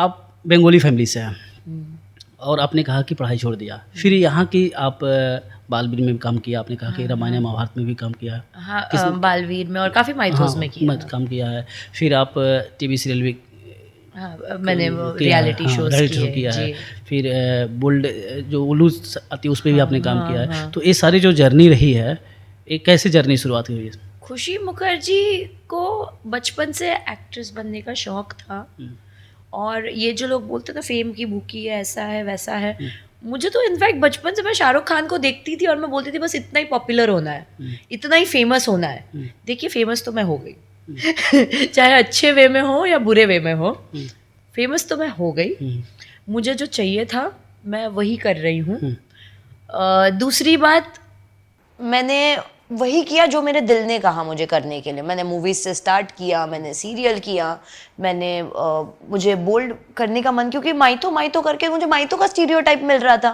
आप बंगाली फैमिली से हैं और आपने कहा कि पढ़ाई छोड़ दिया, फिर यहाँ की आप बालवीर में भी काम किया, आपने कहा कि रामायण महाभारत में भी काम किया है। हाँ, बालवीर में और काफ़ी माइथोस में किया। काम किया है। फिर आप टीवी सीरियल भी मैंने वो रियलिटी शोज किया है। फिर बोल्ड जो उल्लू आती है उस पर भी आपने काम किया है। तो ये सारी जो जर्नी रही है, एक कैसे जर्नी शुरुआत हुई है? खुशी मुखर्जी को बचपन से एक्ट्रेस बनने का शौक था और ये जो लोग बोलते थे फेम की भूखी है, ऐसा है वैसा है, मुझे तो इनफैक्ट बचपन से मैं शाहरुख खान को देखती थी और मैं बोलती थी बस इतना ही पॉपुलर होना है, इतना ही फेमस होना है। देखिए फेमस तो मैं हो गई चाहे अच्छे वे में हो या बुरे वे में हो, फेमस तो मैं हो गई। मुझे जो चाहिए था मैं वही कर रही हूँ। दूसरी बात, मैंने वही किया जो मेरे दिल ने कहा मुझे करने के लिए। मैंने मूवीज से स्टार्ट किया, मैंने सीरियल किया, मैंने मुझे बोल्ड करने का मन, क्योंकि माइतो करके मुझे माइतो का स्टीरियोटाइप मिल रहा था,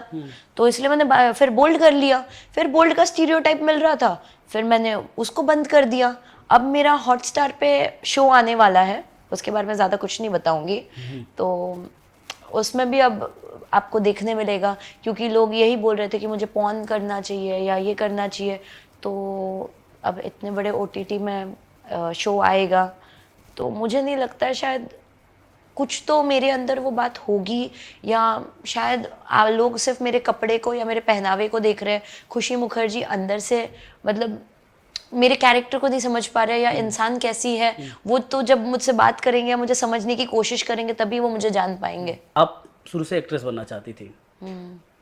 तो इसलिए मैंने फिर बोल्ड कर लिया। फिर बोल्ड का स्टीरियोटाइप मिल रहा था, फिर मैंने उसको बंद कर दिया। अब मेरा हॉटस्टार पे शो आने वाला है, उसके बारे में ज़्यादा कुछ नहीं बताऊंगी, तो उसमें भी अब आपको देखने मिलेगा, क्योंकि लोग यही बोल रहे थे कि मुझे पॉर्न करना चाहिए या ये करना चाहिए। तो अब इतने बड़े OTT में शो आएगा, तो मुझे नहीं लगता है, शायद कुछ तो मेरे अंदर वो बात होगी, या शायद लोग सिर्फ मेरे कपड़े को या मेरे पहनावे को देख रहे हैं। खुशी मुखर्जी अंदर से मतलब मेरे कैरेक्टर को नहीं समझ पा रहे, या इंसान कैसी है वो तो जब मुझसे बात करेंगे या मुझे समझने की कोशिश करेंगे तभी वो मुझे जान पाएंगे। आप शुरू से एक्ट्रेस बनना चाहती थी,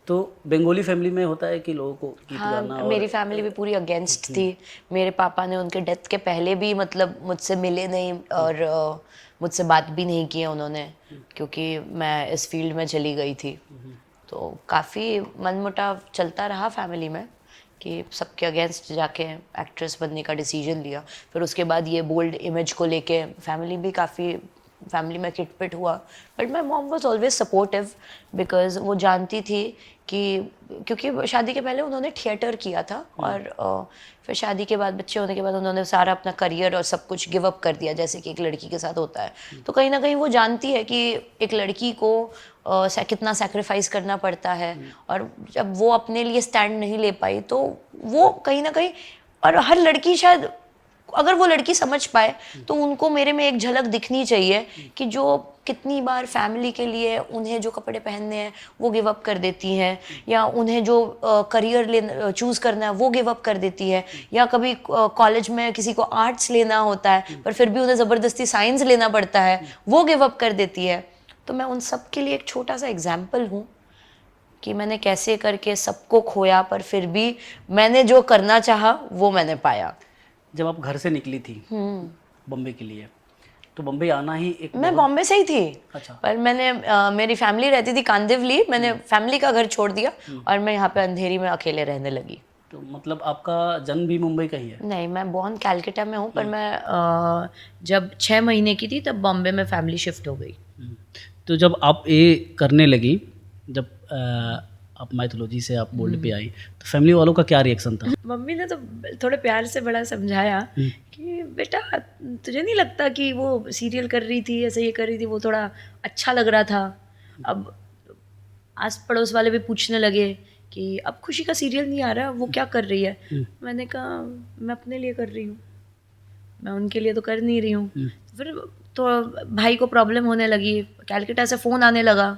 तो बंगाली फैमिली में होता है कि लोगों को गीत गाना, और मेरी फैमिली भी पूरी अगेंस्ट थी। मेरे पापा ने उनके डेथ के पहले भी मतलब मुझसे मिले नहीं और मुझसे बात भी नहीं की उन्होंने, क्योंकि मैं इस फील्ड में चली गई थी। तो काफ़ी मनमुटाव चलता रहा फैमिली में कि सबके अगेंस्ट जाके एक्ट्रेस बनने का डिसीजन लिया। फिर उसके बाद ये बोल्ड इमेज को लेके फैमिली में किटपिट हुआ, but my mom was always supportive, because वो जानती थी कि क्योंकि शादी के पहले उन्होंने थिएटर किया था और फिर शादी के बाद, बच्चे होने के बाद उन्होंने सारा अपना करियर और सब कुछ गिव अप कर दिया, जैसे कि एक लड़की के साथ होता है। तो कहीं ना कहीं वो जानती है कि एक लड़की को कितना सैक्रिफाइस करना पड़ता है, और जब वो अपने लिए स्टैंड नहीं ले पाई तो वो कहीं ना कहीं, और हर लड़की शायद अगर वो लड़की समझ पाए तो उनको मेरे में एक झलक दिखनी चाहिए कि जो कितनी बार फैमिली के लिए उन्हें जो कपड़े पहनने हैं वो गिव अप कर देती हैं, या उन्हें जो करियर चूज़ करना है वो गिव अप कर देती है, या कभी कॉलेज में किसी को आर्ट्स लेना होता है पर फिर भी उन्हें ज़बरदस्ती साइंस लेना पड़ता है, वो गिव अप कर देती है। तो मैं उन सब के लिए एक छोटा सा एग्जाम्पल हूँ कि मैंने कैसे करके सबको खोया, पर फिर भी मैंने जो करना चाहा वो मैंने पाया। जब आप घर से निकली थी बॉम्बे के लिए, तो बॉम्बे आना ही एक, मैं बॉम्बे से ही थी। अच्छा। पर मैंने मेरी फैमिली रहती थी कांदिवली, मैंने फैमिली का घर छोड़ दिया और मैं यहाँ पे अंधेरी में अकेले रहने लगी। तो मतलब आपका जन्म भी मुंबई का ही है? नहीं, मैं बॉर्न कैलकाटा में हूँ, पर मैं जब 6 महीने की थी तब बॉम्बे में फैमिली शिफ्ट हो गई। तो जब आप ये करने लगी, जब आप माइथोलॉजी से आप बोल्ड पे आई, तो फैमिली वालों का क्या रिएक्शन था? मम्मी ने तो थोड़े प्यार से बड़ा समझाया कि बेटा तुझे नहीं लगता कि वो सीरियल कर रही थी, ऐसे ये कर रही थी, वो थोड़ा अच्छा लग रहा था। अब आस पड़ोस वाले भी पूछने लगे कि अब खुशी का सीरियल नहीं आ रहा, वो क्या कर रही है? मैंने कहा मैं अपने लिए कर रही हूँ, मैं उनके लिए तो कर नहीं रही हूँ। फिर तो भाई को प्रॉब्लम होने लगी, कैलकाटा से फ़ोन आने लगा,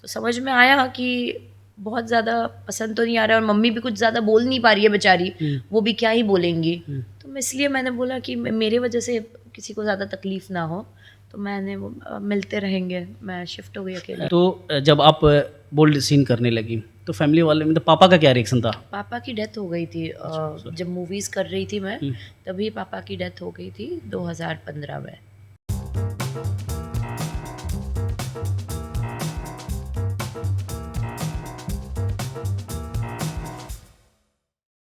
तो समझ में आया कि बहुत ज़्यादा पसंद तो नहीं आ रहा है, और मम्मी भी कुछ ज़्यादा बोल नहीं पा रही है बेचारी, वो भी क्या ही बोलेंगी। तो इसलिए मैंने बोला कि मेरे वजह से किसी को ज़्यादा तकलीफ़ ना हो, तो मैंने वो मिलते रहेंगे, मैं शिफ्ट हो गई अकेले। तो जब आप बोल्ड सीन करने लगी तो फैमिली वाले, मतलब पापा का क्या रिएक्शन था? पापा की डेथ हो गई थी। जब मूवीज़ कर रही थी मैं, तभी पापा की डेथ हो गई थी 2015 में।